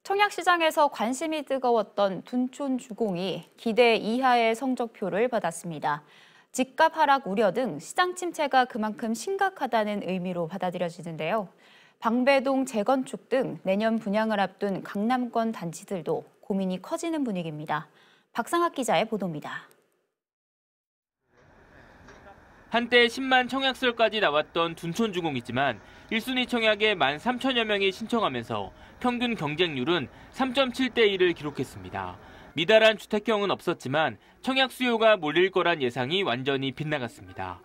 청약시장에서 관심이 뜨거웠던 둔촌주공이 기대 이하의 성적표를 받았습니다. 집값 하락 우려 등 시장 침체가 그만큼 심각하다는 의미로 받아들여지는데요. 방배동 재건축 등 내년 분양을 앞둔 강남권 단지들도 고민이 커지는 분위기입니다. 박상학 기자의 보도입니다. 한때 10만 청약설까지 나왔던 둔촌주공이지만 1순위 청약에 13,000여 명이 신청하면서 평균 경쟁률은 3.7대 1을 기록했습니다. 미달한 주택형은 없었지만 청약 수요가 몰릴 거란 예상이 완전히 빗나갔습니다.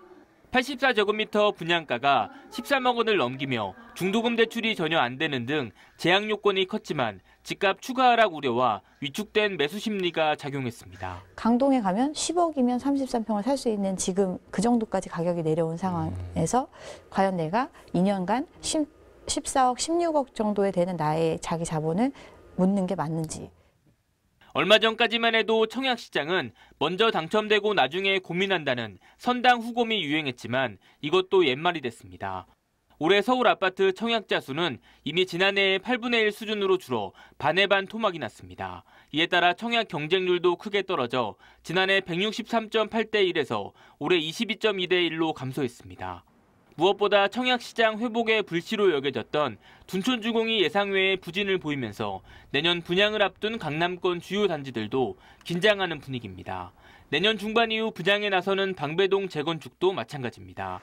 84제곱미터 분양가가 13억 원을 넘기며 중도금 대출이 전혀 안 되는 등 제약 요건이 컸지만 집값 추가 하락 우려와 위축된 매수 심리가 작용했습니다. 강동에 가면 10억이면 33평을 살 수 있는 지금 그 정도까지 가격이 내려온 상황에서 과연 내가 2년간 14억, 16억 정도에 되는 나의 자기 자본을 묻는 게 맞는지. 얼마 전까지만 해도 청약시장은 먼저 당첨되고 나중에 고민한다는 선당 후곰이 유행했지만 이것도 옛말이 됐습니다. 올해 서울 아파트 청약자 수는 이미 지난해의 8분의 1 수준으로 줄어 반의 반 토막이 났습니다. 이에 따라 청약 경쟁률도 크게 떨어져 지난해 163.8대 1에서 올해 22.2대 1로 감소했습니다. 무엇보다 청약시장 회복의 불씨로 여겨졌던 둔촌주공이 예상외의 부진을 보이면서 내년 분양을 앞둔 강남권 주요 단지들도 긴장하는 분위기입니다. 내년 중반 이후 분양에 나서는 방배동 재건축도 마찬가지입니다.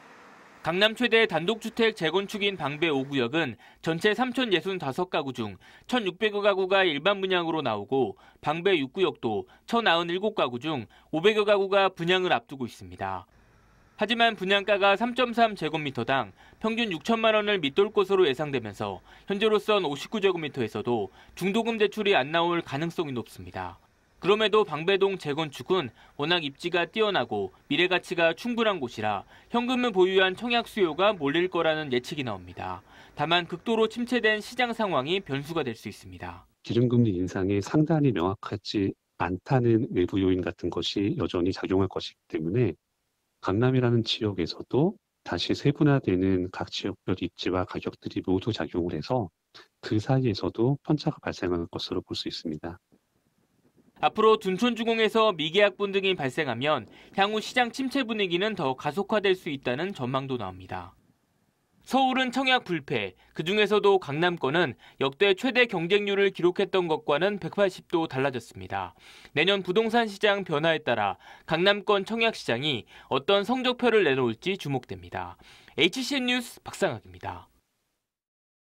강남 최대 단독주택 재건축인 방배 5구역은 전체 3,065가구 중 1,600여 가구가 일반 분양으로 나오고 방배 6구역도 1,097가구 중 500여 가구가 분양을 앞두고 있습니다. 하지만 분양가가 3.3제곱미터당 평균 6천만 원을 밑돌 것으로 예상되면서 현재로선 59제곱미터에서도 중도금 대출이 안 나올 가능성이 높습니다. 그럼에도 방배동 재건축은 워낙 입지가 뛰어나고 미래 가치가 충분한 곳이라 현금을 보유한 청약 수요가 몰릴 거라는 예측이 나옵니다. 다만 극도로 침체된 시장 상황이 변수가 될 수 있습니다. 기준금리 인상이 상단이 명확하지 않다는 외부 요인 같은 것이 여전히 작용할 것이기 때문에 강남이라는 지역에서도 다시 세분화되는 각 지역별 입지와 가격들이 모두 작용을 해서 그 사이에서도 편차가 발생할 것으로 볼 수 있습니다. 앞으로 둔촌주공에서 미계약분 등이 발생하면 향후 시장 침체 분위기는 더 가속화될 수 있다는 전망도 나옵니다. 서울은 청약 불패, 그중에서도 강남권은 역대 최대 경쟁률을 기록했던 것과는 180도 달라졌습니다. 내년 부동산 시장 변화에 따라 강남권 청약 시장이 어떤 성적표를 내놓을지 주목됩니다. HCN 뉴스 박상학입니다.